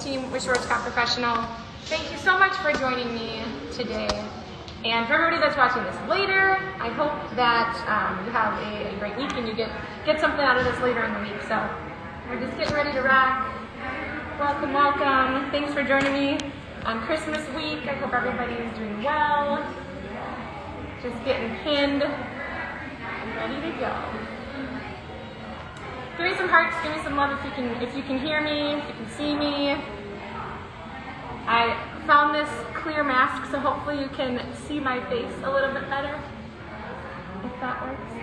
team with Schwarzkopf Professional. Thank you so much for joining me today. And for everybody that's watching this later, I hope that you have a great week and you get something out of this later in the week. So we're just getting ready to rock. Welcome, welcome. Thanks for joining me on Christmas week. I hope everybody is doing well. Just getting pinned and ready to go. Give me some hearts, give me some love if you can hear me, if you can see me. I found this clear mask, so hopefully you can see my face a little bit better, if that works.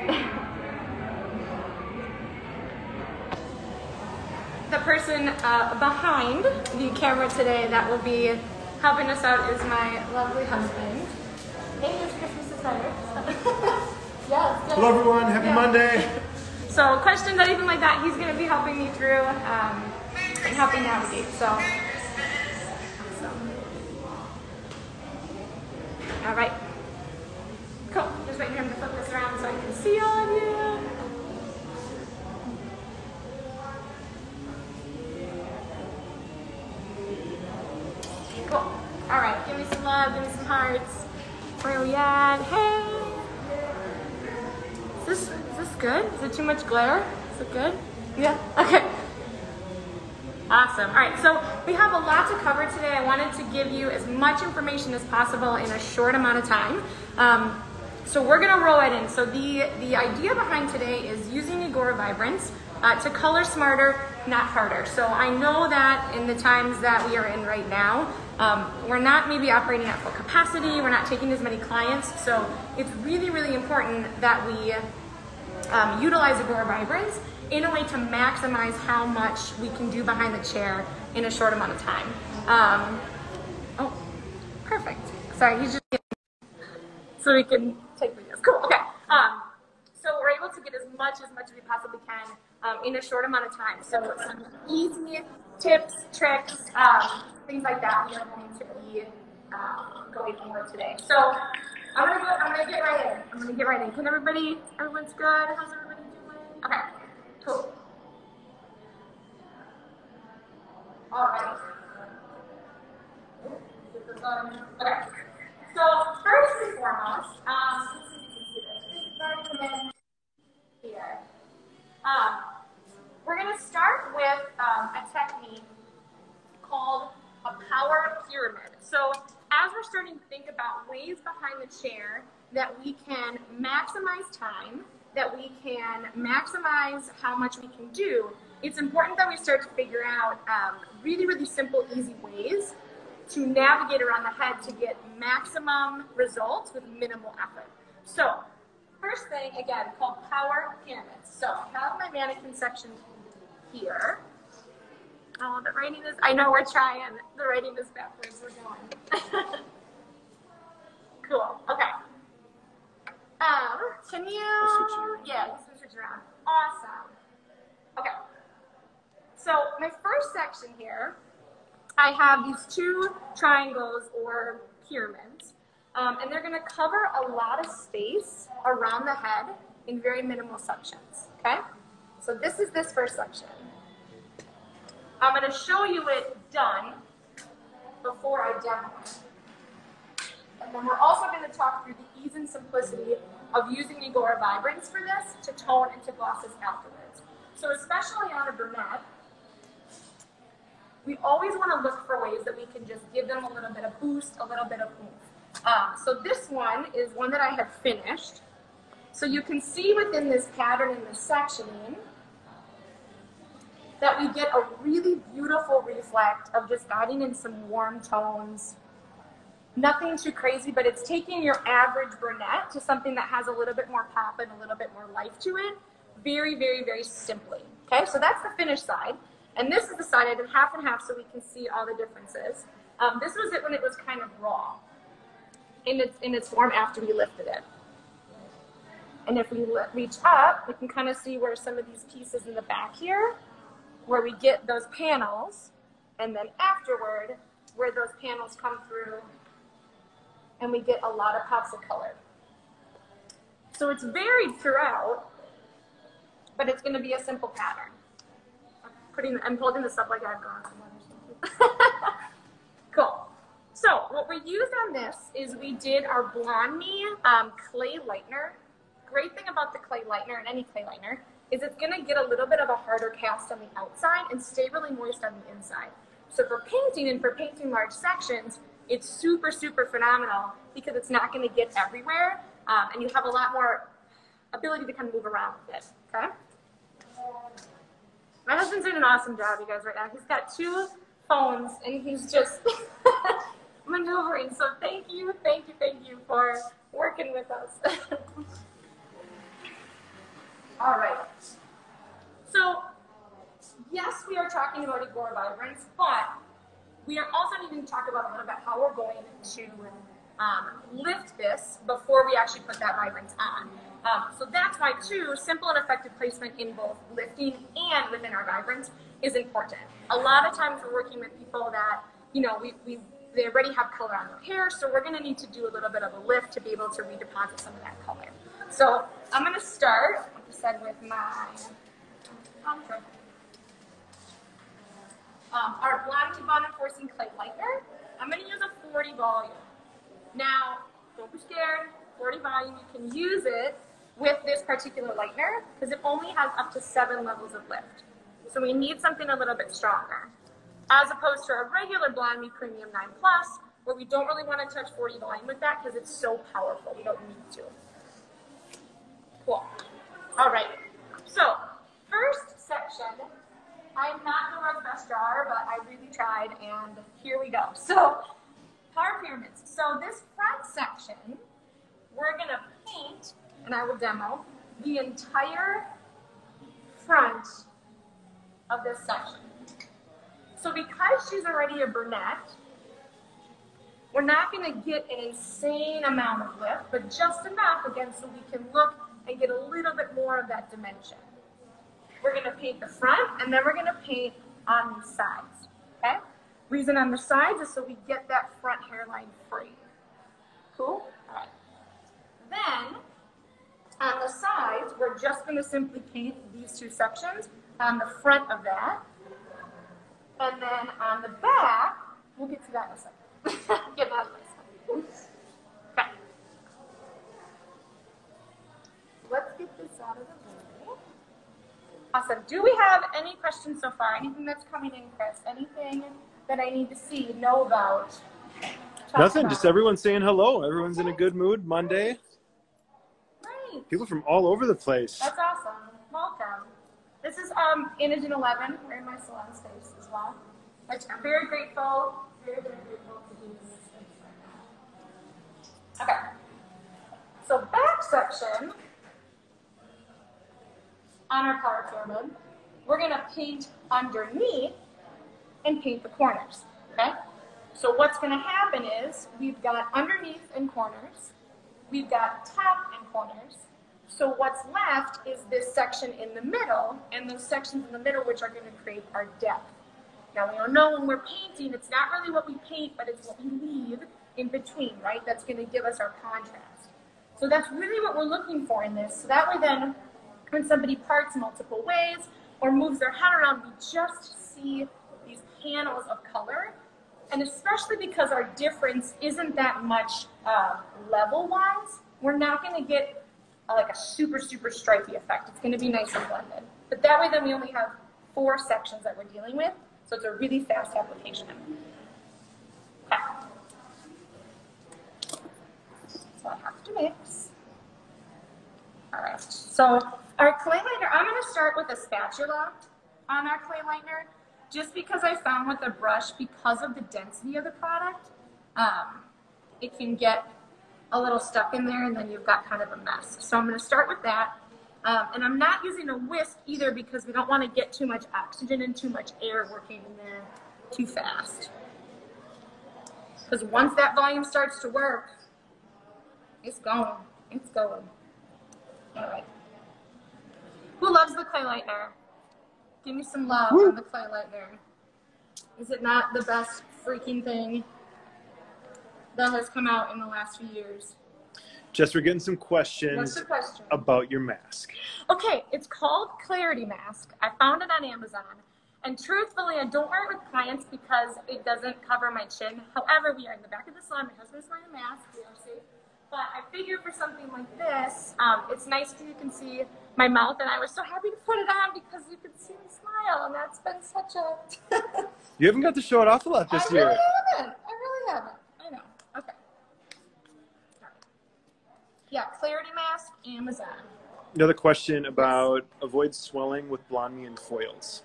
The person behind the camera today that will be helping us out is my lovely husband. Hey, it's Christmas attire. Yes. Hello everyone, happy Monday. So questions, anything like that, he's going to be helping me through and helping navigate. So, awesome. All right. Cool. Just waiting for him to flip this around so I can see all of you. Cool. All right. Give me some love. Give me some hearts. Where are we at? Hey. Is this good? Is it too much glare? Is it good? Yeah? Okay. Awesome. All right, so we have a lot to cover today. I wanted to give you as much information as possible in a short amount of time. So we're gonna roll right in. So the idea behind today is using IGORA Vibrance to color smarter, not harder. So I know that in the times that we are in right now, we're not maybe operating at full capacity, we're not taking as many clients, so it's really, really important that we utilize IGORA Vibrance in a way to maximize how much we can do behind the chair in a short amount of time. Oh, perfect. Sorry, he's just so we can take videos. Cool, okay. So we're able to get as much as we possibly can in a short amount of time. So some easy tips, tricks, things like that we are going to be going over today. So I'm gonna get right in. Can everyone's good? How's everybody doing? Okay, cool. All right. Okay. So first and foremost, here. We're gonna start with a technique called a power pyramid. So as we're starting to think about ways behind the chair that we can maximize time, that we can maximize how much we can do, it's important that we start to figure out really, really simple, easy ways to navigate around the head to get maximum results with minimal effort. So first thing, again, called power pyramids. So I have my mannequin section here. Oh, the writing is, I know we're trying. The writing is backwards. We're going. Cool. Okay. Can you? Yeah, you can switch around. Awesome. Okay. So my first section here, I have these two triangles or pyramids, and they're going to cover a lot of space around the head in very minimal sections. Okay. So this is this first section. I'm going to show you it done before I demo it. And then we're also going to talk through the ease and simplicity of using IGORA Vibrance for this to tone and to glosses afterwards. So especially on a brunette, we always want to look for ways that we can just give them a little bit of boost, a little bit of oomph. So this one is one that I have finished. So you can see within this pattern and this sectioning that we get a really beautiful reflect of just adding in some warm tones. Nothing too crazy, but it's taking your average brunette to something that has a little bit more pop and a little bit more life to it, very, very, very simply. Okay, so that's the finished side. And this is the side I did half and half so we can see all the differences. This was it when it was kind of raw in its form after we lifted it. And if we reach up, we can kind of see where some of these pieces in the back here, where we get those panels, and then afterward, where those panels come through, and we get a lot of pops of color. So it's varied throughout, but it's going to be a simple pattern. I'm holding this up like I've gone. Cool. So what we used on this is we did our Blondie clay lightener. Great thing about the clay lightener and any clay lightener is it's going to get a little bit of a harder cast on the outside and stay really moist on the inside. So for painting and for painting large sections, it's super, super phenomenal because it's not going to get everywhere, and you have a lot more ability to kind of move around with it, okay? My husband's doing an awesome job, you guys, right now. He's got 2 phones, and he's just maneuvering. So thank you for working with us. All right. So, yes, we are talking about IGORA Vibrance, but we are also needing to talk about a little bit how we're going to lift this before we actually put that vibrance on. So that's why, too, simple and effective placement in both lifting and within our vibrance is important. A lot of times we're working with people that, you know, they already have color on their hair, so we're going to need to do a little bit of a lift to be able to redeposit some of that color. So I'm going to start, like I said, with my our Blondie bond enforcing clay lightener. I'm going to use a 40 volume. Now, don't be scared. 40 volume, you can use it with this particular lightener because it only has up to 7 levels of lift. So we need something a little bit stronger. As opposed to a regular Blondie Premium 9 Plus, where we don't really want to touch 40 volume with that because it's so powerful. We don't need to. Cool. All right. So, first section, I'm not the world's best drawer, but I really tried, and here we go. So, power pyramids. So this front section, we're going to paint, and I will demo, the entire front of this section. So because she's already a brunette, we're not going to get an insane amount of lift, but just enough, again, so we can look and get a little bit more of that dimension. We're going to paint the front, and then we're going to paint on the sides, okay? Reason on the sides is so we get that front hairline free. Cool? All right. Then, on the sides, we're just going to simply paint these 2 sections on the front of that. And then on the back, we'll get to that in a second. Get that in a second. Okay. Let's get this out of the way. Awesome. Do we have any questions so far? Anything that's coming in, Chris? Anything that I need to see, know about? Nothing, just everyone saying hello. Everyone's in a good mood. Monday. Great. People from all over the place. That's awesome. Welcome. This is Imogen 11. We're in my salon space as well. I'm very grateful. Very, very grateful to do this space right now. Okay. So back section on our power pyramid, we're going to paint underneath and paint the corners, okay? So what's going to happen is we've got underneath and corners, we've got top and corners, so what's left is this section in the middle, and those sections in the middle which are going to create our depth. Now we all know when we're painting, it's not really what we paint, but it's what we leave in between, right? That's going to give us our contrast. So that's really what we're looking for in this, so that way then, when somebody parts multiple ways or moves their head around, we just see these panels of color, and especially because our difference isn't that much level-wise, we're not going to get like a super, super stripy effect. It's going to be nice and blended. But that way then we only have 4 sections that we're dealing with, so it's a really fast application. Okay. So I have to mix. All right, so our clay lightener, I'm going to start with a spatula on our clay lightener, just because I found with a brush, because of the density of the product, it can get a little stuck in there and then you've got kind of a mess. So I'm going to start with that. And I'm not using a whisk either because we don't want to get too much oxygen and too much air working in there too fast. Because once that volume starts to work, it's going. It's going. All right. Who loves the clay lightener? Give me some love on the clay lightener. Is it not the best freaking thing that has come out in the last few years? Jess, we're getting some questions What's the question? about your mask. Okay, it's called Clarity Mask. I found it on Amazon, And truthfully, I don't wear it with clients because it doesn't cover my chin. However, we are in the back of the salon. My husband's wearing a mask. We are safe. But I figured for something like this, it's nice because you can see my mouth, and I was so happy to put it on because you could see me smile, and that's been such a... You haven't got to show it off a lot this year. I really haven't. I know. Okay. Yeah, clarity mask, Amazon. Another question about avoid swelling with Blondie and foils.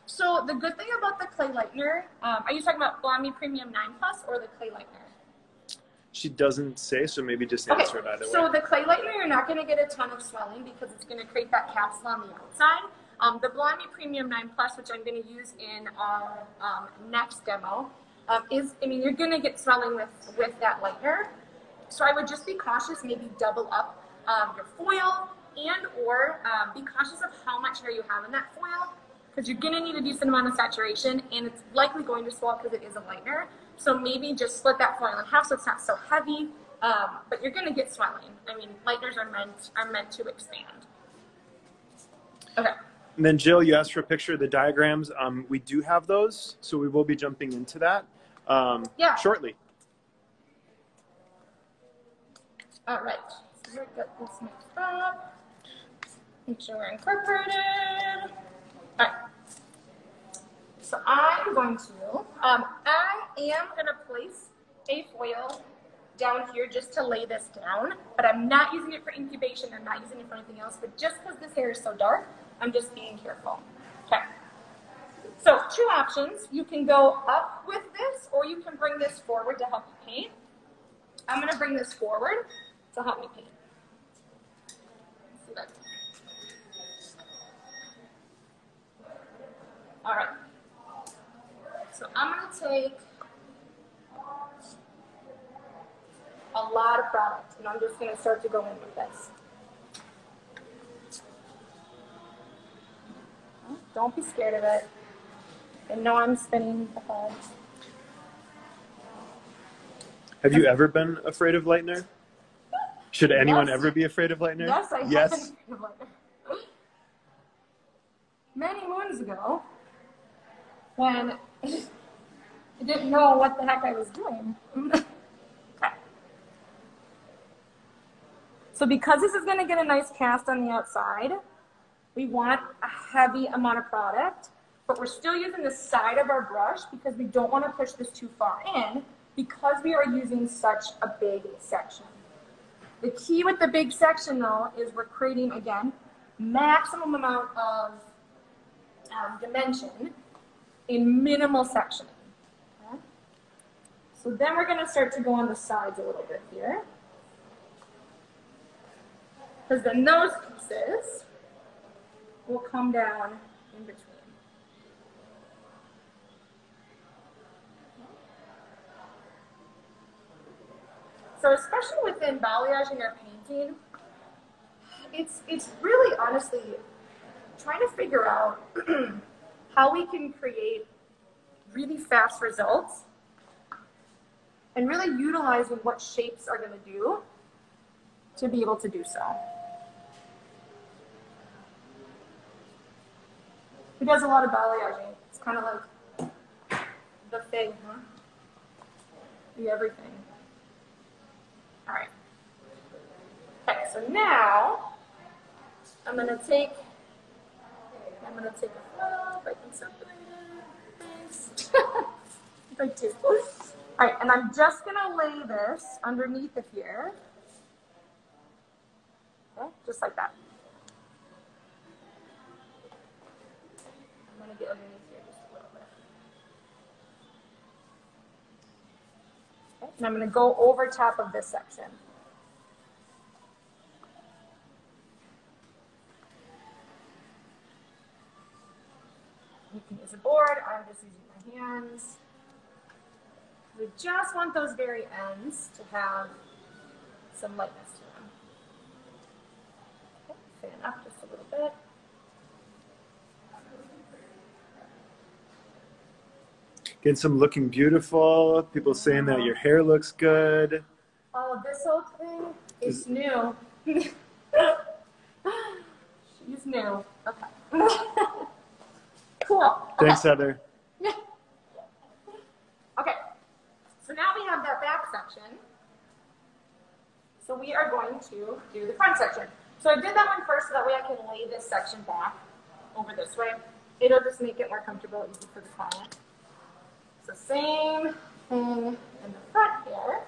So the good thing about the clay lightener, are you talking about Blondie Premium 9 Plus or the clay lightener? She doesn't say, so maybe just answer it either way. So the clay lightener, you're not going to get a ton of swelling because it's going to create that capsule on the outside. The Blondie Premium 9 Plus, which I'm going to use in our next demo, you're going to get swelling with that lightener. So I would just be cautious, maybe double up your foil and or be cautious of how much hair you have in that foil because you're going to need a decent amount of saturation and it's likely going to swell because it is a lightener. So maybe just split that foil in half so it's not so heavy, but you're going to get swelling. I mean, lighteners are meant to expand. Okay. And then Jill, you asked for a picture of the diagrams. We do have those, so we will be jumping into that shortly. All right. So we've got this mixed up. Make sure we're incorporated. All right. So I'm going to, I am going to place a foil down here just to lay this down, but I'm not using it for incubation. I'm not using it for anything else, but just because this hair is so dark, I'm just being careful. Okay. So 2 options. You can go up with this, or you can bring this forward to help you paint. I'm going to bring this forward to help me paint. Let's see that. All right. So I'm going to take a lot of product, and I'm just going to start to go in with this. Don't be scared of it. And no, I'm spinning the head. Have you ever been afraid of lightener? Should anyone ever be afraid of lightener? Yes, I have been afraid of lightener. Many moons ago, when I didn't know what the heck I was doing. Okay. So because this is going to get a nice cast on the outside, we want a heavy amount of product, but we're still using the side of our brush because we don't want to push this too far in because we are using such a big section. The key with the big section, though, is we're creating, again, maximum amount of dimension in minimal sectioning. Okay? So then we're going to start to go on the sides a little bit here. Because then those pieces will come down in between. So especially within balayaging or painting, it's really honestly trying to figure out how we can create really fast results and really utilizing what shapes are going to do to be able to do so. Who does a lot of balayaging? It's kind of like the thing, huh? The everything. All right. Okay, so now I'm going to take a photo if I can separate it. Thanks. If I do. All right, and I'm just going to lay this underneath it here. Okay, just like that. I'm going to get underneath here just a little bit. Okay, and I'm going to go over top of this section. You can use a board. I'm just using my hands. We just want those very ends to have some lightness to them. Okay, fan up just a little bit. Getting some looking beautiful. People saying that your hair looks good. Oh, this whole thing is new. She's new. Okay. Cool. Thanks, Heather. Okay, so now we have that back section. So we are going to do the front section. So I did that one first so that way I can lay this section back over this way. It'll just make it more comfortable, easy for the client. So same thing in the front here.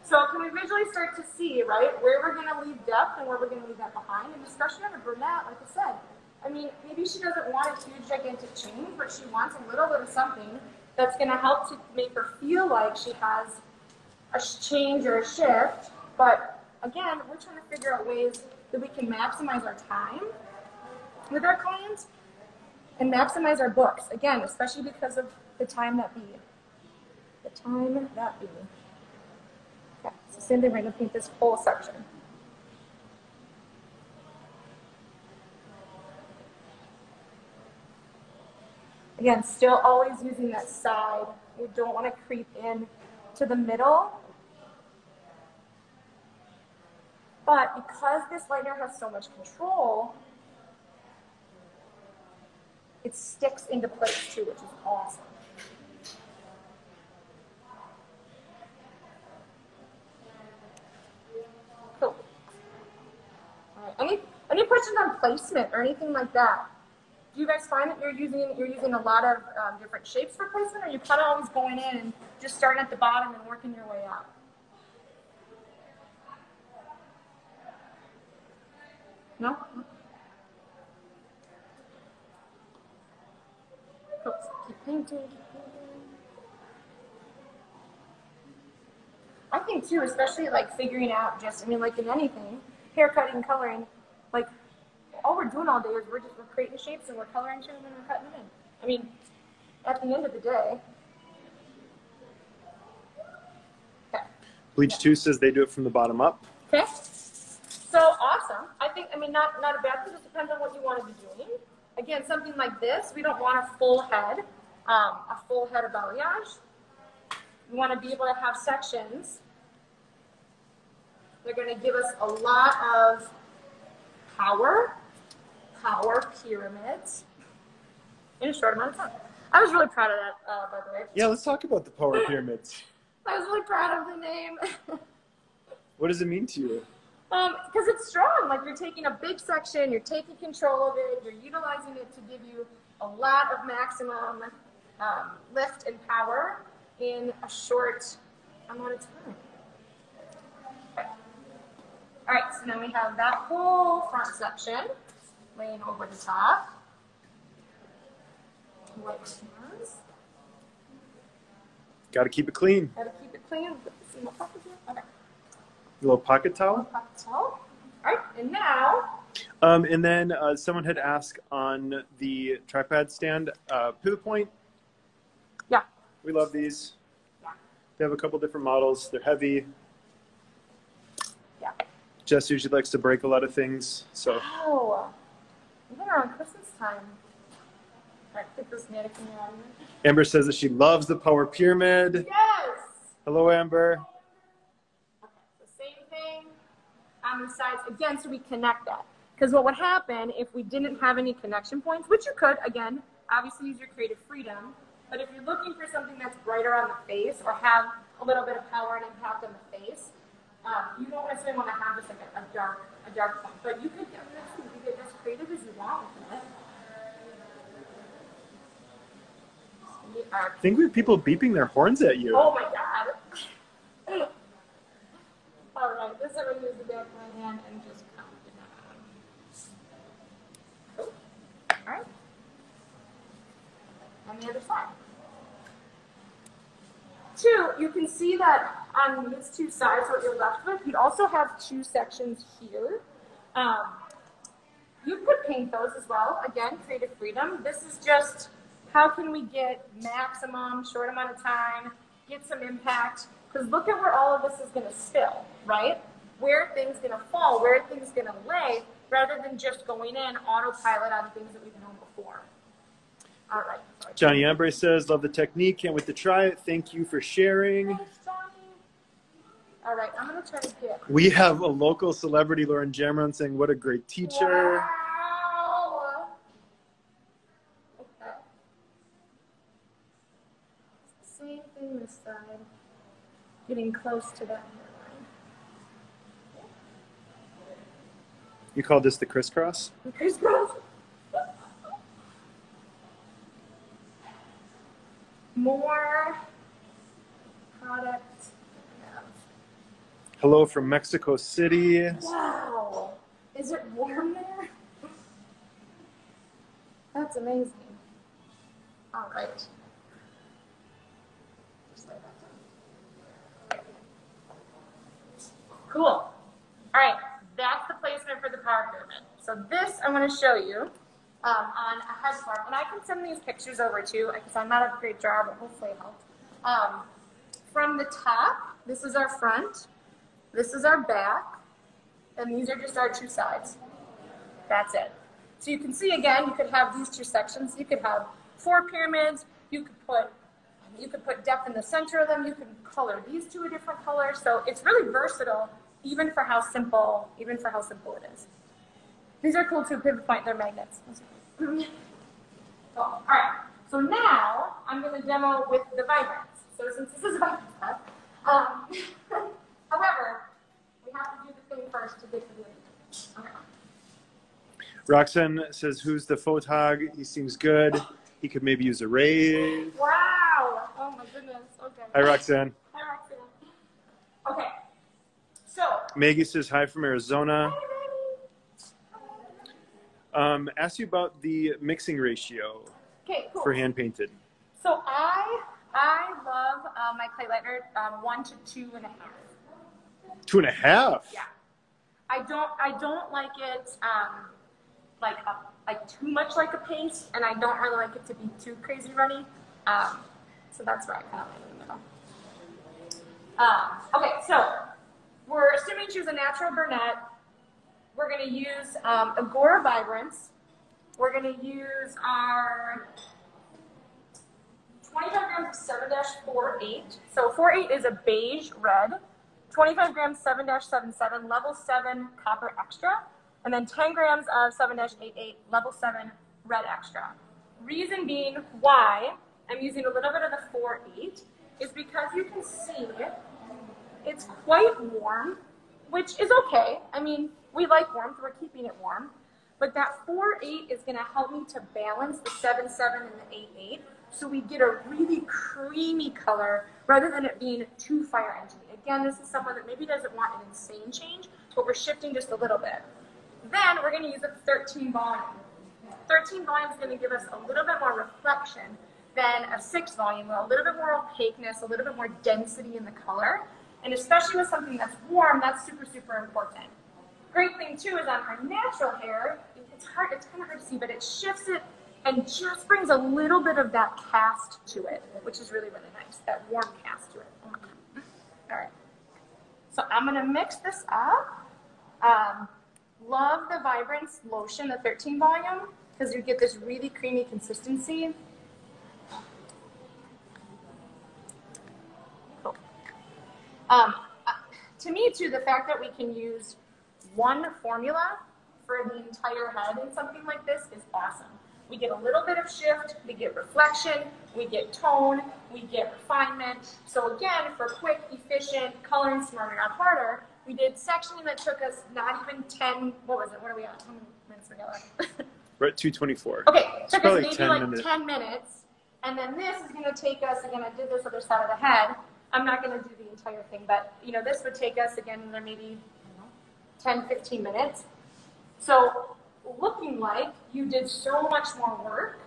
So can we visually start to see, right, where we're going to leave depth and where we're going to leave that behind? And especially on a brunette, like I said, I mean, maybe she doesn't want a huge, gigantic change, but she wants a little bit of something that's going to help to make her feel like she has a change or a shift. But again, we're trying to figure out ways that we can maximize our time with our clients and maximize our books. Again, especially because of the time that be. The time that be. Okay, so same thing, we're going to paint this whole section. Again, still always using that side. We don't want to creep in to the middle. But because this liner has so much control, it sticks into place too, which is awesome. Cool. All right. Any questions on placement or anything like that? Do you guys find that you're using a lot of different shapes for placement, or are you kind of always going in and just starting at the bottom and working your way up? No? Cool. Keep painting. I think too, especially like figuring out just, I mean, like in anything, haircutting, coloring, like all we're doing all day is we're creating shapes and we're coloring shapes and we're cutting them in. I mean, at the end of the day. Okay. Bleach 2 says they do it from the bottom up. Okay. So awesome. I think, I mean, not a bad thing. It just depends on what you want to be doing. Again, something like this, we don't want a full head of balayage. We want to be able to have sections. They're going to give us a lot of power pyramids in a short amount of time. I was really proud of that, by the way. Yeah, let's talk about the power pyramids. I was really proud of the name. What does it mean to you? Because it's strong. Like you're taking a big section, you're taking control of it, you're utilizing it to give you a lot of maximum lift and power in a short amount of time. Okay. All right, so now we have that whole front section laying over the top. White ones. Got to keep it clean. Got to keep it clean. Put this in the pocket here. Okay. A little pocket towel. Pocket towel. All right, and now. And then someone had asked on the tripod stand, pivot point. Yeah. We love these. Yeah. They have a couple different models. They're heavy. Yeah. Jess usually likes to break a lot of things, so. Oh, even around Christmas time. All right, get this mannequin out of here. Amber says that she loves the power pyramid. Yes. Hello, Amber. Okay, so same thing on the sides again, so we connect that. Because what would happen if we didn't have any connection points, which you could, again, obviously use your creative freedom, but if you're looking for something that's brighter on the face or have a little bit of power and impact on the face, you don't necessarily want to have this like a dark point, but you could get as creative as you want with it. I think we have people beeping their horns at you. Oh my God. All right, this is what I'm going to use the back of my hand and just count it down. Cool. All right. On the other side. Two, you can see that on these two sides, what you're left with, you also have two sections here. You could paint those as well. Again, creative freedom. This is just how can we get maximum, short amount of time, get some impact. Because look at where all of this is going to spill, right? Where are things going to fall? Where are things going to lay? Rather than just going in autopilot on things that we've known before. All right. Sorry. Johnny Ambre says, love the technique. Can't wait to try it. Thank you for sharing. Thanks, Johnny. All right, I'm going to try to get. We have a local celebrity, Lauren Jamron, saying, what a great teacher. Wow. same this side. Getting close to that hairline. You call this the crisscross? The crisscross. More product. Hello from Mexico City. Wow. Is it warm there? That's amazing. All right. Cool. All right, that's the placement for the power pyramid. So this I want to show you on a headscarf, and I can send these pictures over too, because I'm not a great drawer, but hopefully it helped. From the top, this is our front, this is our back, and these are just our two sides. That's it. So you can see again, you could have these two sections. You could have 4 pyramids. You could put depth in the center of them. You could color these two a different color. So it's really versatile, even for how simple it is. These are cool too. Pivot point. They're magnets. Cool. All right. So now I'm going to demo with the Vibrance. So since this is about stuff, however, we have to do the thing first to get to the other. Okay. Roxanne says, "Who's the photog? He seems good. He could maybe use a raise." Wow. Oh my goodness. Okay. Hi, Roxanne. Hi, Roxanne. Okay. So. Maggie says, "Hi from Arizona." Ask you about the mixing ratio for hand painted. So I love my clay lighter 1 to 2.5. 2.5? Yeah. I don't like it like too much like a paste, and I don't really like it to be too crazy runny. So that's why I kind of like it in the middle. Okay, so we're assuming she was a natural brunette. We're going to use IGORA Vibrance. We're going to use our 25 grams of 7-48. So 48 is a beige red. 25 grams 7-77, level 7 copper extra. And then 10 grams of 7-88, level 7 red extra. Reason being why I'm using a little bit of the 4-8 is because you can see it's quite warm, which is okay. I mean, we like warmth, we're keeping it warm. But that 4-8 is gonna help me to balance the 7-7 and the 8-8, so we get a really creamy color rather than it being too fire engine. Again, this is someone that maybe doesn't want an insane change, but we're shifting just a little bit. Then we're going to use a 13 volume. 13 volume is going to give us a little bit more reflection than a 6 volume, a little bit more opaqueness, a little bit more density in the color. And especially with something that's warm, that's super, super important. Great thing too is on her natural hair, it's kind of hard to see, but it shifts it and just brings a little bit of that cast to it, which is really, really nice, that warm cast to it. Oh my God. All right. So I'm going to mix this up. Love the Vibrance lotion, the 13 volume, because you get this really creamy consistency. Cool. To me, too, the fact that we can use one formula for the entire head in something like this is awesome. We get a little bit of shift, we get reflection, we get tone, we get refinement. So again, for quick, efficient, coloring smarter, not harder, we did sectioning that took us not even 10, what was it? What are we at? How many minutes we got left? We're at 2:24. Okay, it took us maybe 10 like minutes. 10 minutes. And then this is going to take us, again, I did this other side of the head. I'm not going to do the entire thing, but you know, this would take us, again, maybe 10, 15 minutes. So looking like you did so much more work.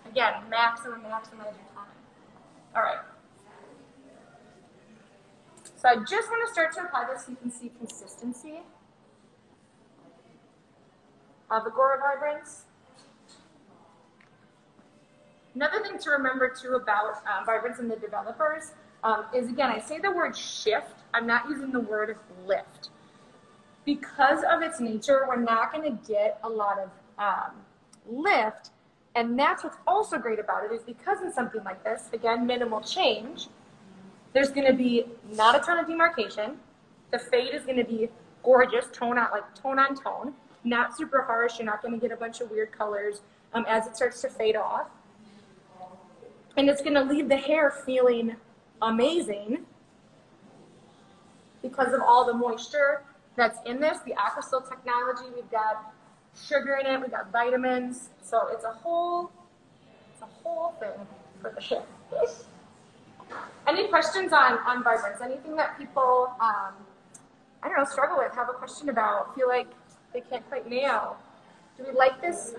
Again, maximize your time. All right. So I just want to start to apply this so you can see consistency of IGORA Vibrance. Another thing to remember too about Vibrance and the developers is, again, I say the word shift, I'm not using the word lift. Because of its nature, we're not going to get a lot of lift, and that's what's also great about it is because in something like this, again, minimal change, there's going to be not a ton of demarcation. The fade is going to be gorgeous, tone on tone, not super harsh. You're not going to get a bunch of weird colors as it starts to fade off. And it's going to leave the hair feeling amazing because of all the moisture that's in this, the Aquasil technology. We've got sugar in it, we've got vitamins, so it's a whole thing for the hair. Any questions on Vibrance? Anything that people, I don't know, struggle with, have a question about, feel like they can't quite nail? Do we like this,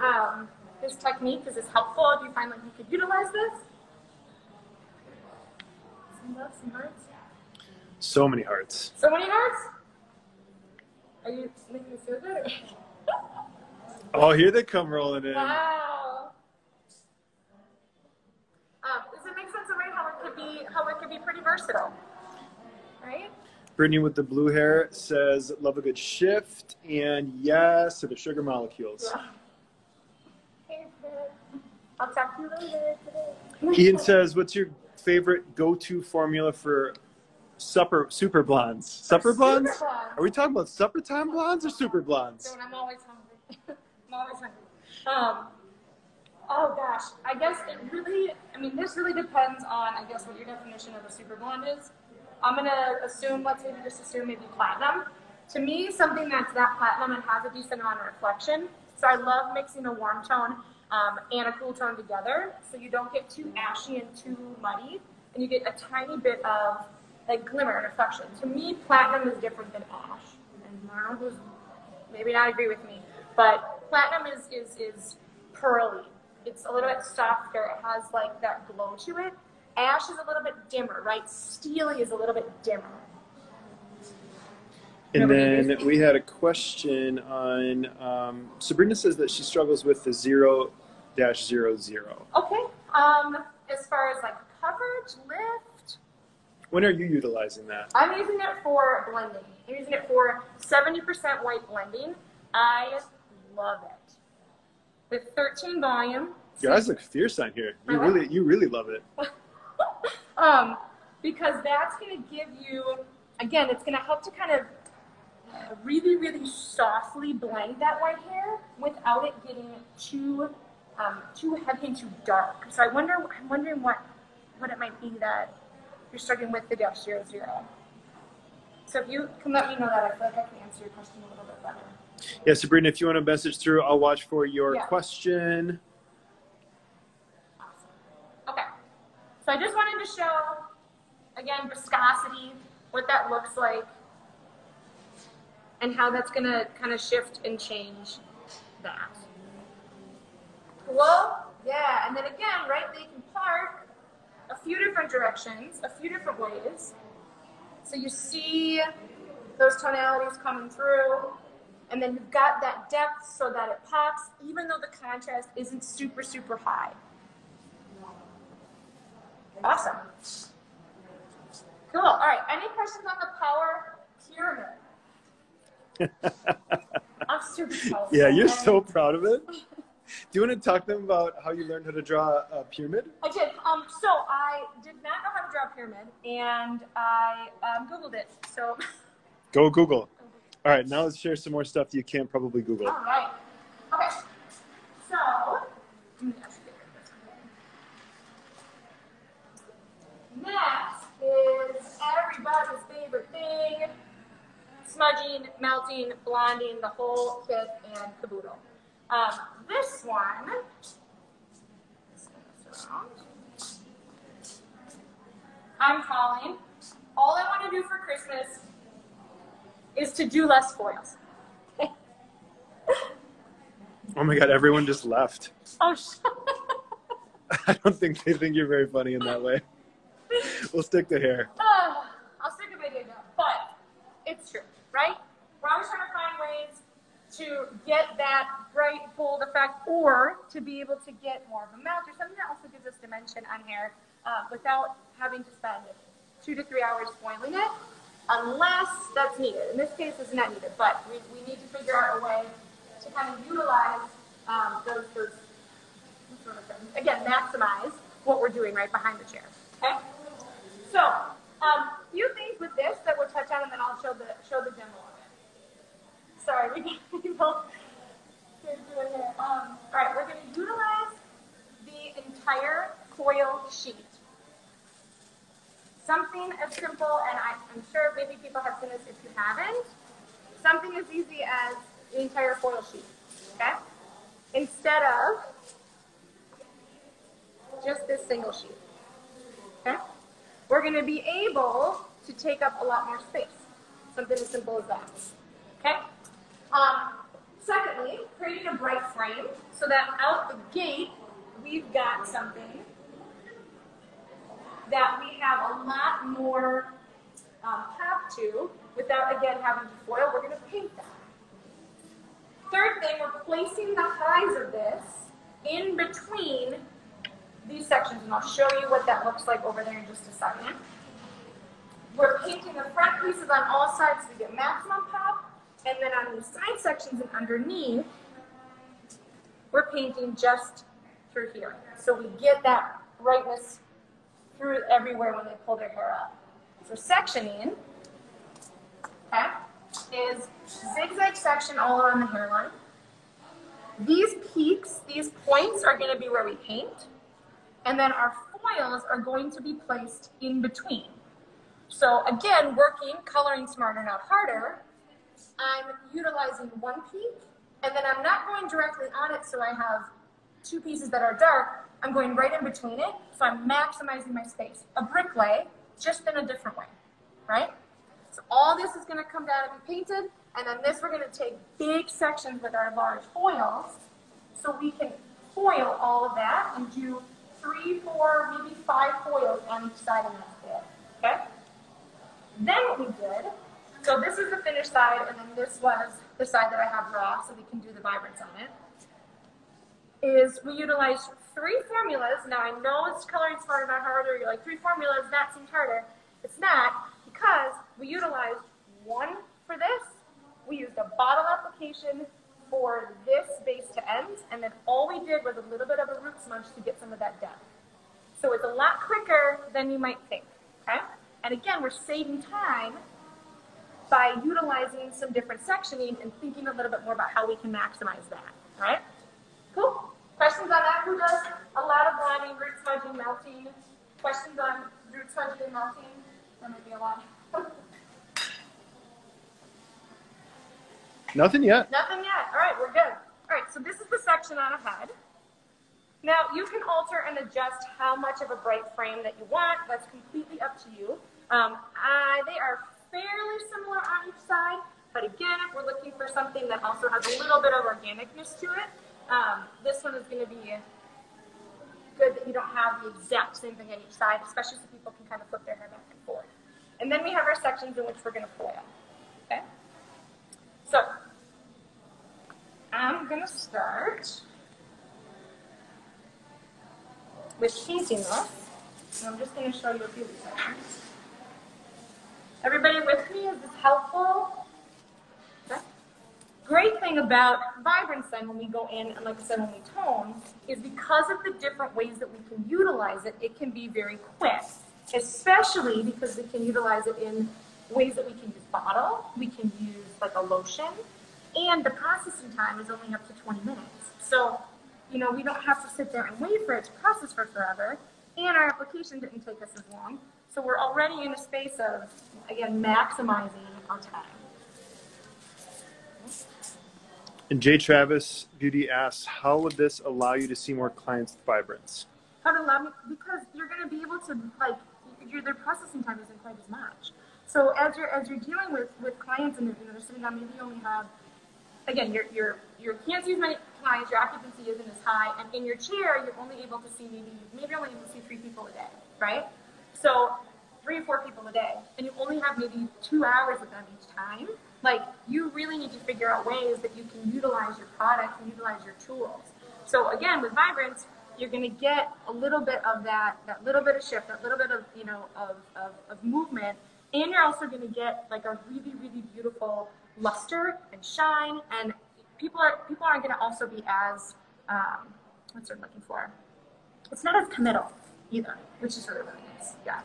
this technique? Is this helpful? Do you find like you could utilize this? Some love, some hearts? So many hearts. So many hearts? Are you making me feel good? Oh, here they come rolling in. Wow. Does it make sense of how it could be pretty versatile, right? Brittany with the blue hair says, love a good shift, and yes to the sugar molecules. Yeah. I'll talk to you later today. Ian says, what's your favorite go-to formula for super blondes? Supper blondes? Super blondes. Are we talking about supper time blondes or super blondes? So I'm always hungry. I'm always hungry. Oh gosh, I guess it really, this really depends on, I guess, what your definition of a super blonde is. I'm gonna assume, let's maybe just assume maybe platinum. To me, something that's that platinum and has a decent amount of reflection. So I love mixing a warm tone and a cool tone together, so you don't get too ashy and too muddy, and you get a tiny bit of like glimmer and reflection. To me, platinum is different than ash. And I don't know who's maybe not agree with me, but platinum is pearly. It's a little bit softer. It has like that glow to it. Ash is a little bit dimmer, right? Steely is a little bit dimmer. And then we had a question on, Sabrina says that she struggles with the 0-00. Okay. As far as like coverage, lift. When are you utilizing that? I'm using it for blending. I'm using it for 70% white blending. I love it. With 13 volume. Your eyes look fierce on here. You really love it. Because that's going to give you, again, it's going to help to kind of really, really softly blend that white hair without it getting too heavy and too dark. So I'm wondering what it might be that you're struggling with the -00. So if you can let me know that, I feel like I can answer your question a little bit better. Yeah, Sabrina, if you want to message through, I'll watch for your question. Awesome. Okay. So I just wanted to show, again, viscosity, what that looks like, and how that's going to kind of shift and change that. Cool? Yeah, and then again, right, they can part a few different directions, a few different ways. So you see those tonalities coming through. And then you've got that depth so that it pops, even though the contrast isn't super, super high. Awesome. Cool. All right. Any questions on the power pyramid? I'm super proud of it. Yeah, you're so proud of it. Do you want to talk to them about how you learned how to draw a pyramid? I did. So I did not know how to draw a pyramid, and I Googled it. So go Google. All right, now let's share some more stuff that you can't probably Google. All right. Okay. So, next is everybody's favorite thing: smudging, melting, blonding, the whole kit and caboodle. This one, I'm calling. All I want to do for Christmas is to do less foils. Oh my God, everyone just left. Oh, I don't think they think you're very funny in that way. We'll stick to hair. I'll stick to my day job, but it's true, right? We're always trying to find ways to get that bright, bold effect, or to be able to get more of a melt, or something that also gives us dimension on hair without having to spend 2 to 3 hours foiling it. Unless that's needed. In this case, it's not needed, but we need to figure out a way to kind of utilize those again, maximize what we're doing right behind the chair. Okay? So, few things with this that we'll touch on, and then I'll show the demo of it. Sorry, we got people doing it. All right, we're going to utilize the entire coil sheet. something as simple, and I'm sure maybe people have seen this if you haven't, something as easy as the entire foil sheet, okay? Instead of just this single sheet, okay? We're gonna be able to take up a lot more space. Something as simple as that, okay? Secondly, creating a bright frame so that out the gate, we've got something that we have a lot more pop to without, again, having to foil. We're gonna paint that. Third thing, we're placing the highs of this in between these sections, and I'll show you what that looks like over there in just a second. We're painting the front pieces on all sides to get maximum pop, and then on these side sections and underneath, we're painting just through here. So we get that brightness through everywhere when they pull their hair up. So sectioning, okay, is zigzag section all around the hairline. These peaks, these points are going to be where we paint, and then our foils are going to be placed in between. So again, coloring smarter, not harder, I'm utilizing one peak, and then I'm not going directly on it so I have two pieces that are dark. I'm going right in between it, so I'm maximizing my space. A brick lay, just in a different way, right? So all this is going to come down and be painted, and then this we're going to take big sections with our large foils, so we can foil all of that and do 3, 4, maybe 5 foils on each side of that bit, okay? Then what we did, so this is the finished side, and then this was the side that I have raw, so we can do the vibrance on it, is we utilized 3 formulas. Now I know it's coloring smarter, not harder. You're like, 3 formulas, that seems harder. It's not, because we utilized one for this. We used a bottle application for this base to end, and then all we did was a little bit of a root smudge to get some of that depth. So it's a lot quicker than you might think, okay? And again, we're saving time by utilizing some different sectioning and thinking a little bit more about how we can maximize that, all right? Cool? Questions on that? Who does a lot of blonding, root smudging, melting? Questions on root smudging and melting? There might be a lot. Nothing yet. Nothing yet. All right, we're good. All right, so this is the section on a head. Now, you can alter and adjust how much of a bright frame that you want. That's completely up to you. They are fairly similar on each side, but again, if we're looking for something that also has a little bit of organicness to it, this one is going to be good that you don't have the exact same thing on each side, especially so people can kind of flip their hair back and forth. And then we have our sections in which we're going to foil. Okay? So, I'm going to start with painting this. And I'm just going to show you a few of these sections. Everybody with me? Is this helpful? Okay. Great thing about Vibrance then when we go in, and like I said, when we tone, is because of the different ways that we can utilize it, it can be very quick. Especially because we can utilize it in ways that we can use bottle, we can use like a lotion, and the processing time is only up to 20 minutes. So, you know, we don't have to sit there and wait for it to process for forever, and our application didn't take us as long. So we're already in a space of, again, maximizing our time. And J. Travis Beauty asks, how would this allow you to see more clients with Vibrance? How to allow me? Because you're going to be able to, like, their processing time isn't quite as much. So as you're dealing with clients and they're sitting down, maybe you only have, again, you can't see as many clients, your occupancy isn't as high, and in your chair, you're only able to see maybe only able to see 3 people a day, right? So 3 or 4 people a day, and you only have maybe 2 hours with them each time. Like, you really need to figure out ways that you can utilize your product and utilize your tools. So again, with Vibrance, you're going to get a little bit of that little bit of shift, that little bit of, you know, of movement, and you're also going to get like a really, really beautiful luster and shine, and people aren't going to also be as, what's they're looking for? It's not as committal either, which is really, really nice. Yeah.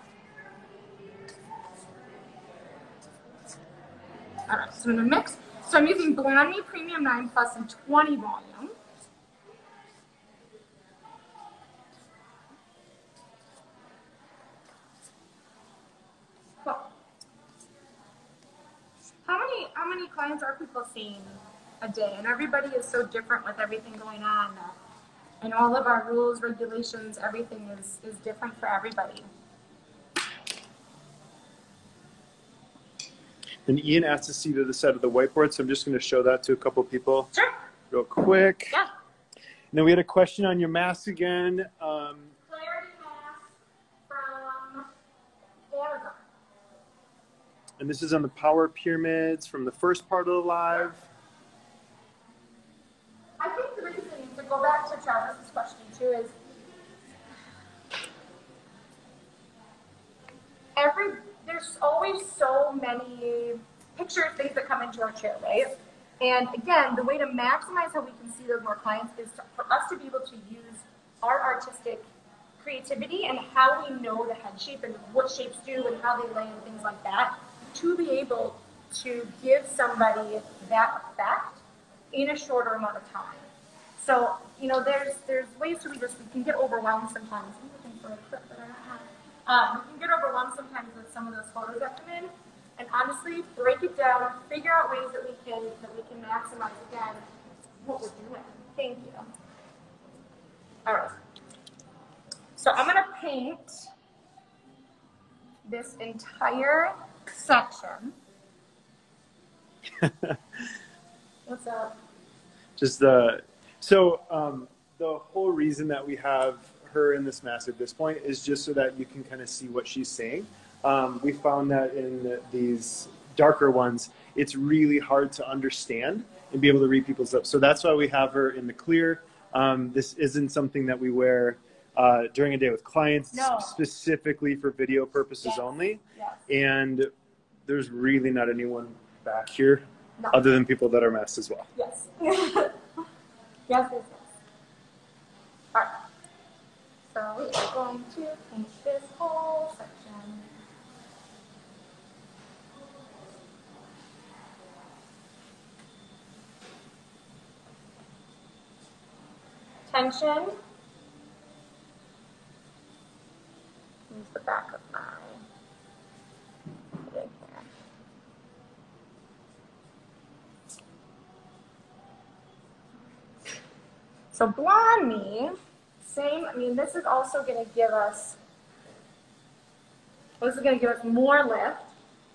All right, so I'm going to mix. So I'm using Blondie Premium 9 Plus and 20 volume. clients are people seeing a day? And everybody is so different with everything going on. And all of our rules, regulations, everything is different for everybody. And Ian asked to see to the side of the whiteboard, so I'm just going to show that to a couple people Sure. real quick. Yeah. And then we had a question on your mask again. Clarity mask from Amazon. And this is on the power pyramids from the first part of the live. I think the reason, to go back to Travis's question too, is there's always so many pictures, things that come into our chair, right? And again, the way to maximize how we can see those more clients is for us to be able to use our artistic creativity and how we know the head shape and what shapes do and how they lay and things like that to be able to give somebody that effect in a shorter amount of time. So, you know, there's ways to we can get overwhelmed sometimes. I'm looking for a clip that I don't have. We can get overwhelmed sometimes with some of those photos that come in, and honestly, break it down, figure out ways that we can maximize again what we're doing. Thank you. All right. So I'm gonna paint this entire section. What's up? Just the whole reason that we have her in this mask at this point is just so that you can kind of see what she's saying. We found that in these darker ones, it's really hard to understand and be able to read people's lips. So that's why we have her in the clear. This isn't something that we wear during a day with clients, specifically for video purposes only. Yes. And there's really not anyone back here other than people that are masked as well. Yes. Yes. All right. So we are going to paint this whole section. Tension. Use the back of my thing here. So Blondie, same, I mean, this is also going to give us more lift,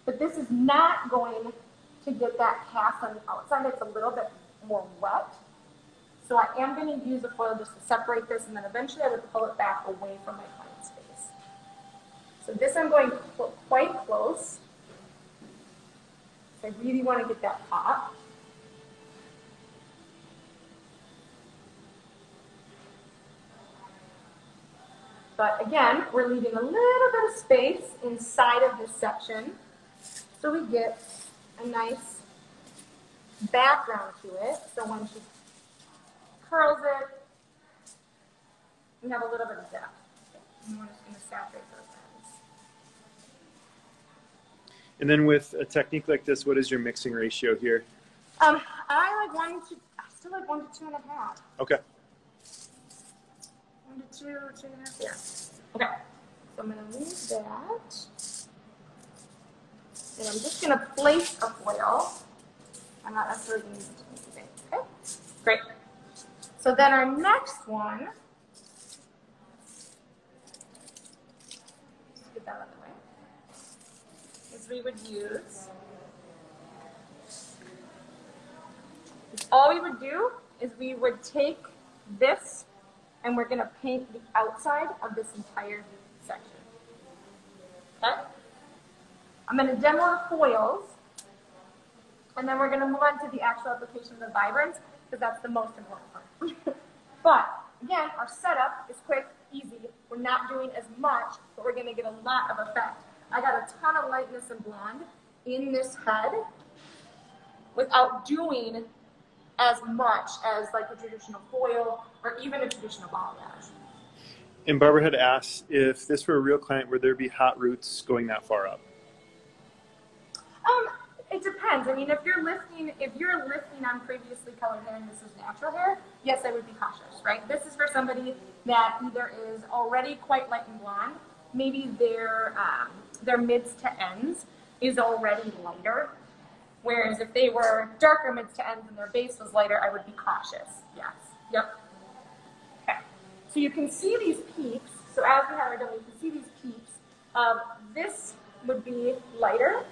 but this is not going to get that cast on the outside. It's a little bit more wet. So I am going to use a foil just to separate this, and then eventually I would pull it back away from my client's face. So this I'm going quite close. So I really want to get that pop. But again, we're leaving a little bit of space inside of this section so we get a nice background to it. So when she curls it, we have a little bit of depth. And we're just going to saturate those ends. And then with a technique like this, what is your mixing ratio here? I still like 1 to 2.5. Okay. 1 to 2, 2.5, yeah. Okay, so I'm going to leave that. And I'm just going to place a foil. I'm not necessarily going to use anything. Okay, great. So then our next one, let's get that out of the way, is we would use, all we would do is we would take this and we're going to paint the outside of this entire section. Okay? I'm going to demo the foils, and then we're going to move on to the actual application of the Vibrance, because that's the most important part. But, again, our setup is quick, easy. We're not doing as much, but we're going to get a lot of effect. I got a ton of lightness and blonde in this head without doing as much as like a traditional foil or even a traditional balayage. And Barbara had asked if this were a real client, would there be hot roots going that far up? It depends. I mean, if you're lifting on previously colored hair and this is natural hair, yes, I would be cautious, right? This is for somebody that either is already quite light and blonde, maybe their mids to ends is already lighter, Whereas if they were darker mids to ends and their base was lighter, I would be cautious. Yes. Yep. Okay. So you can see these peaks. So as we have it done, you can see these peaks. This would be lighter.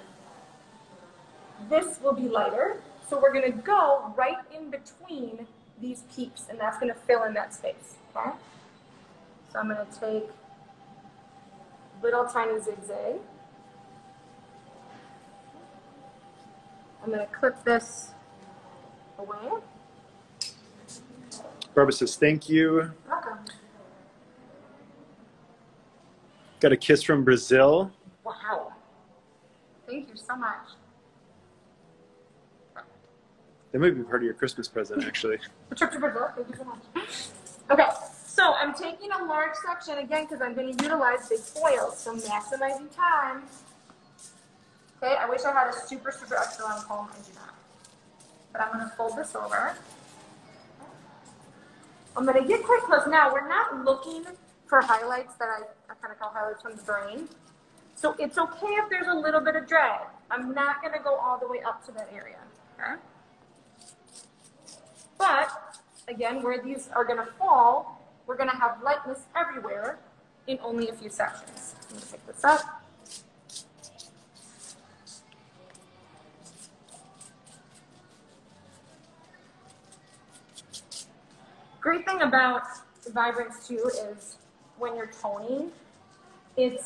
This will be lighter. So we're going to go right in between these peaks, and that's going to fill in that space. Okay? So I'm going to take little tiny zigzag. I'm going to clip this away. Barbara says, thank you. Welcome. Got a kiss from Brazil. Wow. Thank you so much. That might be part of your Christmas present, actually. The trip to Brazil. Thank you so much. Okay, so I'm taking a large section again because I'm going to utilize big foils, so maximizing time. Okay, I wish I had a super, super extra long comb. I do not. But I'm going to fold this over. I'm going to get quite close. Now, we're not looking for highlights that I kind of call highlights from the brain. So it's okay if there's a little bit of drag. I'm not going to go all the way up to that area. Okay? But, again, where these are going to fall, we're going to have lightness everywhere in only a few sections. I'm going to pick this up. Great thing about Vibrance too is when you're toning, it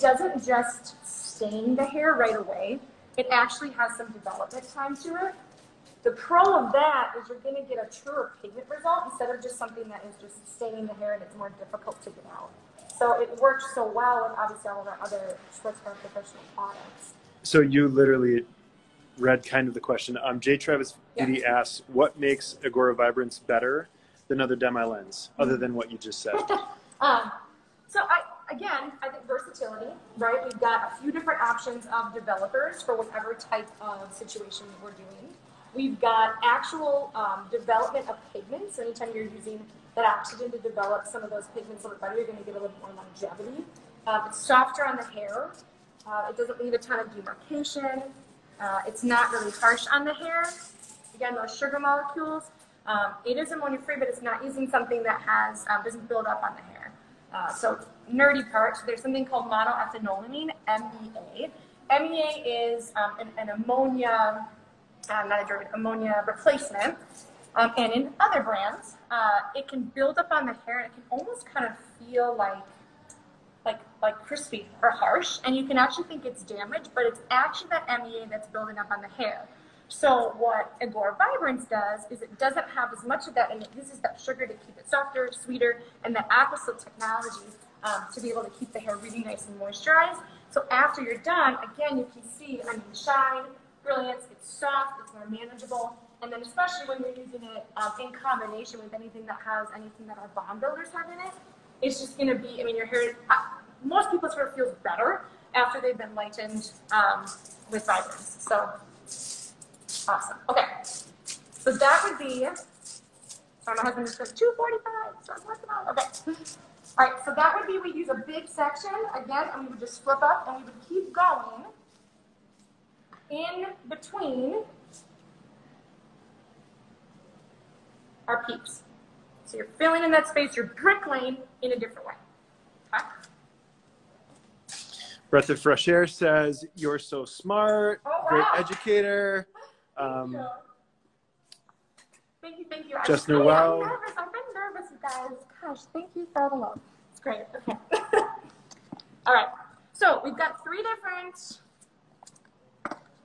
doesn't just stain the hair right away. It actually has some development time to it. The pro of that is you're going to get a truer pigment result instead of just something that is just staining the hair and it's more difficult to get out. So it works so well with obviously all of our other Schwarzkopf Professional products. So you literally read kind of the question. J. Travis Beauty asks, what makes IGORA Vibrance better than other demi-lens, other than what you just said? So I think versatility, right? We've got a few different options of developers for whatever type of situation we're doing. We've got actual development of pigments. So anytime you're using that oxygen to develop some of those pigments a little better, you're going to get a little more longevity. It's softer on the hair. It doesn't leave a ton of demarcation. It's not really harsh on the hair. Again, those sugar molecules. It is ammonia-free, but it's not using something that has doesn't build up on the hair. So nerdy part, so there's something called monoethanolamine, MEA. MEA is an ammonia, not a derivative, ammonia replacement. And in other brands, it can build up on the hair, and it can almost kind of feel like crispy or harsh, and you can actually think it's damaged, but it's actually that MEA that's building up on the hair. So what IGORA Vibrance does is it doesn't have as much of that, and it uses that sugar to keep it softer, sweeter, and the aquasil technology to be able to keep the hair really nice and moisturized. So after you're done, again, you can see, shine, brilliance, it's soft, it's more manageable, and then especially when you're using it in combination with anything that our bond builders have in it, it's just going to be, your hair, most people's hair feels better after they've been lightened with Vibrance. So, awesome. Okay, so that would be, sorry, my husband just said 2:45, so I'm working on it. Okay. All right, so that would be, we use a big section, again, and we would just flip up, and we would keep going in between our peaks. So you're filling in that space, you're bricklaying in a different way. Okay? Breath of Fresh Air says, you're so smart, Oh, wow. Great educator. Thank you. Just I'm Noel. nervous. I've been nervous, you guys. Gosh, thank you for the love. It's great. Okay. All right. So we've got 3 different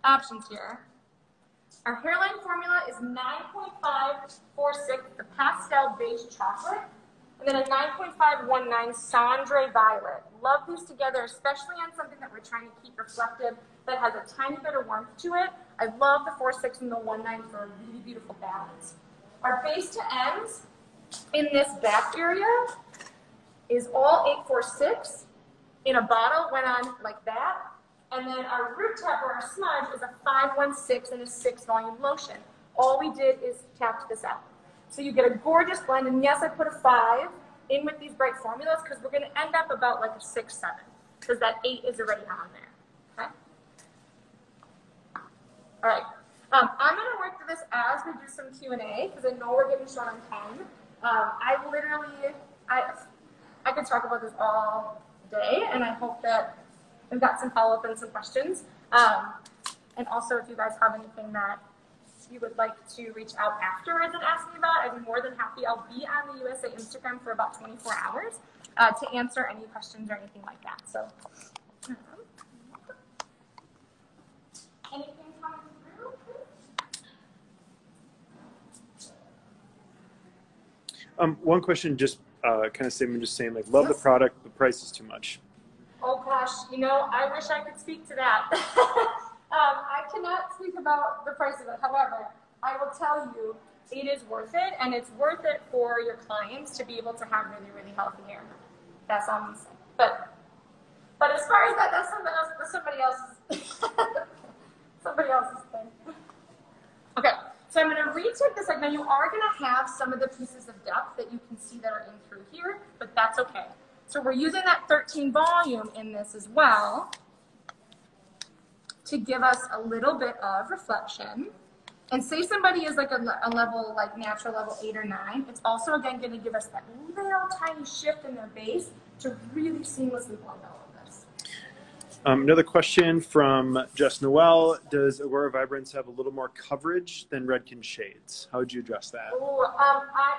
options here. Our hairline formula is 9.546, the pastel beige chocolate, and then a 9.519 Cendre violet. Love these together, especially on something that we're trying to keep reflective that has a tiny bit of warmth to it. I love the 4.6 and the 1.9 for a really beautiful balance. Our base to ends in this back area is all 8.46 in a bottle, went on like that. And then our root tap or our smudge is a 5.16 and a 6 volume lotion. All we did is tapped this out. So you get a gorgeous blend, and yes, I put a 5 in with these bright formulas because we're going to end up about like a 6, 7, because that 8 is already on there. Okay. All right. I'm going to work through this as we do some Q&A because I know we're getting short on time. I could talk about this all day, and I hope that we've got some follow-up and some questions. And also, if you guys have anything that you would like to reach out afterwards and ask me about, I'd be more than happy. I'll be on the USA Instagram for about 24 hours to answer any questions or anything like that. So, anything coming through? One question, just kind of statement, just saying, like, love the product, the price is too much. Oh gosh, you know, I wish I could speak to that. I cannot speak about the price of it. However, I will tell you, it is worth it, and it's worth it for your clients to be able to have really, really healthy hair. That's all I'm saying. But as far as that, that's somebody else's somebody else's thing. Okay, so I'm going to retake this. Like, now you are going to have some of the pieces of depth that you can see that are in through here, but that's okay. So we're using that 13 volume in this as well to give us a little bit of reflection. And say somebody is like a level, like natural level 8 or 9, it's also again going to give us that little tiny shift in their base to really seamlessly blend all of this. Another question from Jess Noel. Does IGORA Vibrance have a little more coverage than Redken Shades? How would you address that? Oh, I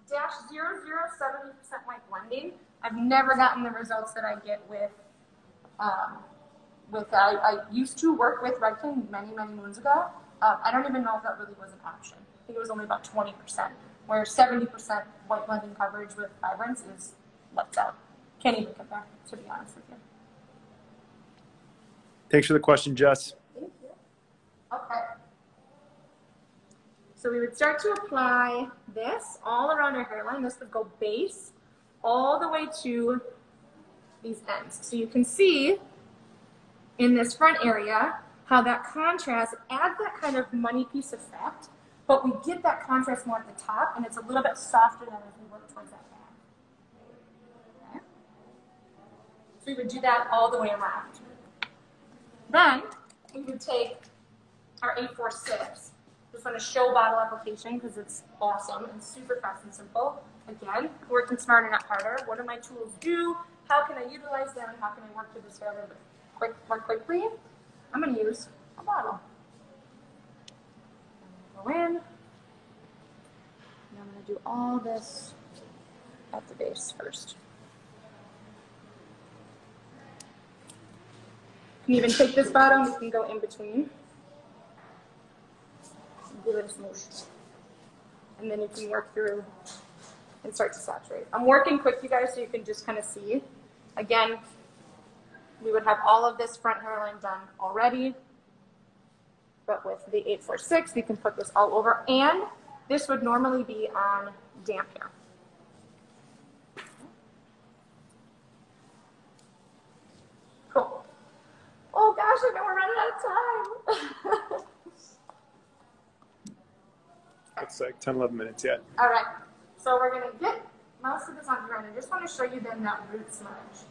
-0.070% white blending. I've never gotten the results that I get with I used to work with Redken many, many moons ago. I don't even know if that really was an option. I think it was only about 20%, where 70% white blending coverage with Vibrance is what's out. Can't even compare, to be honest with you. Thanks for the question, Jess. Thank you. Okay. So we would start to apply this all around our hairline. This would go base all the way to these ends. So you can see in this front area how that contrast adds that kind of money piece effect, but we get that contrast more at the top, and it's a little bit softer than as we work towards that back. Okay. So we would do that all the way around. Then we would take our 846. Just want to show bottle application because it's awesome and super fast and simple. Again, working smarter, not harder. What do my tools do? How can I utilize them? How can I work through this hair a little bit more quickly? I'm going to use a bottle. Go in. And I'm going to do all this at the base first. You can even take this bottom, you can go in between. Give it a smoosh. And then you can work through and start to saturate. I'm working quick, you guys, so you can just kind of see. Again, we would have all of this front hairline done already. But with the 846, we can put this all over. And this would normally be on damp hair. Cool. Oh gosh, I know we're running out of time. It's like 10, 11 minutes yet. All right, so we're gonna get most of this on here, and I just want to show you then that root smudge,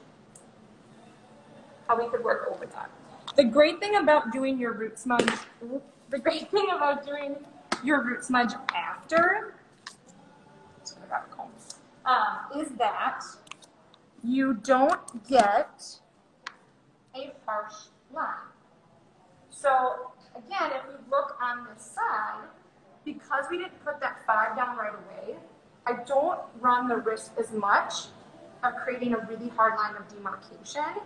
how we could work over that. The great thing about doing your root smudge, after, is that you don't get a harsh line. So again, if we look on this side, because we didn't put that 5 down right away, I don't run the risk as much of creating a really hard line of demarcation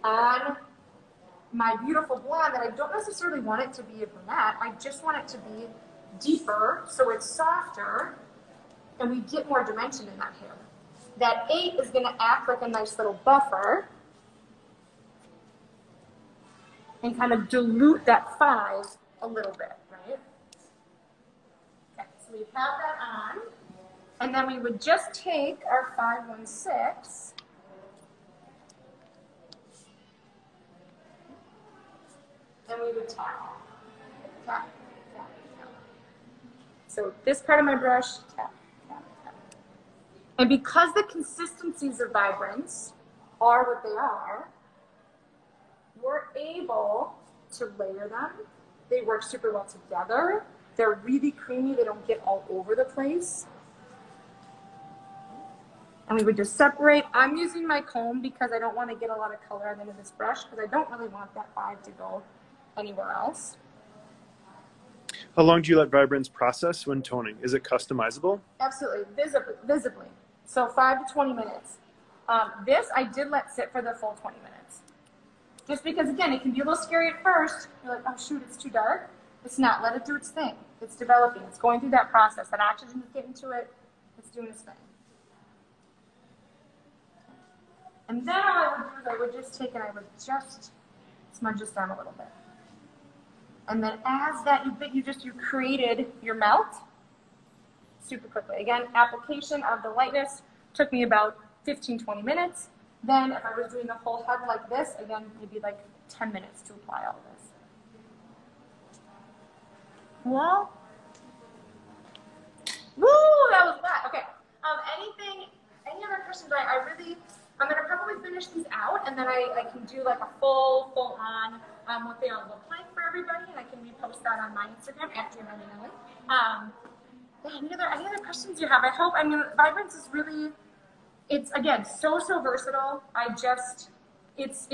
on my beautiful blonde that I don't necessarily want it to be a brunette. I just want it to be deeper so it's softer and we get more dimension in that hair. That 8 is going to act like a nice little buffer and kind of dilute that 5 a little bit, right? Okay, so we have that on. And then we would just take our 516 and we would tap, tap, tap, tap. So this part of my brush, tap, tap, tap. And because the consistencies of Vibrance are what they are, we're able to layer them they work super well together. They're really creamy. They don't get all over the place. And we would just separate. I'm using my comb because I don't want to get a lot of color out into this brush because I don't really want that 5 to go anywhere else. How long do you let Vibrance process when toning? Is it customizable? Absolutely, visibly. So 5 to 20 minutes. This I did let sit for the full 20 minutes. Just because, again, it can be a little scary at first. You're like, oh shoot, it's too dark. It's not. Let it do its thing. It's developing. It's going through that process. That oxygen is getting to it. It's doing its thing. And then all I would do is I would just take and I would just smudge this down a little bit. And then as that you created your melt super quickly. Again, application of the lightness took me about 15-20 minutes. Then if I was doing the whole head like this, again, maybe like 10 minutes to apply all this. Well, woo, that was that. Okay. Any other questions? I'm gonna probably finish these out, and then I can do like a full on what they all look like for everybody, and I can repost that on my Instagram at Jessica Rondinelli. Any other questions you have? I mean, Vibrance is really, it's again so versatile. It's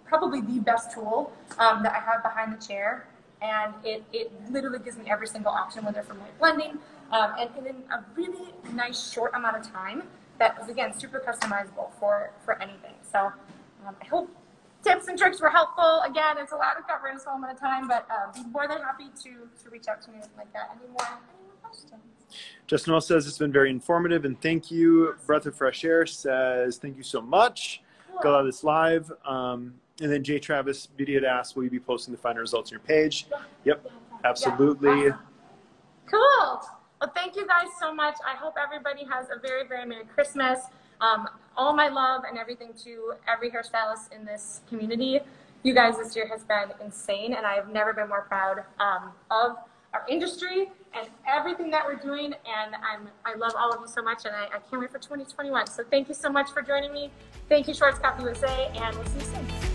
probably the best tool that I have behind the chair, and it literally gives me every single option, whether from my blending, and in a really nice short amount of time. That is, again, super customizable for anything. So I hope tips and tricks were helpful. Again, it's a lot of cover in a small amount of time, but be more than happy to reach out to me like that. Any more questions? Justin Noel says it's been very informative, and thank you. Breath of Fresh Air says thank you so much. Cool. Got all this live. And then Jay Travis video to ask, will you be posting the final results on your page? Yeah. Yep, absolutely. Yeah. Awesome. Cool. Well, thank you guys so much. I hope everybody has a very, very Merry Christmas. All my love and everything to every hairstylist in this community. You guys this year has been insane, and I have never been more proud of our industry and everything that we're doing. And I love all of you so much, and I can't wait for 2021. So thank you so much for joining me. Thank you, Schwarzkopf USA, and we'll see you soon.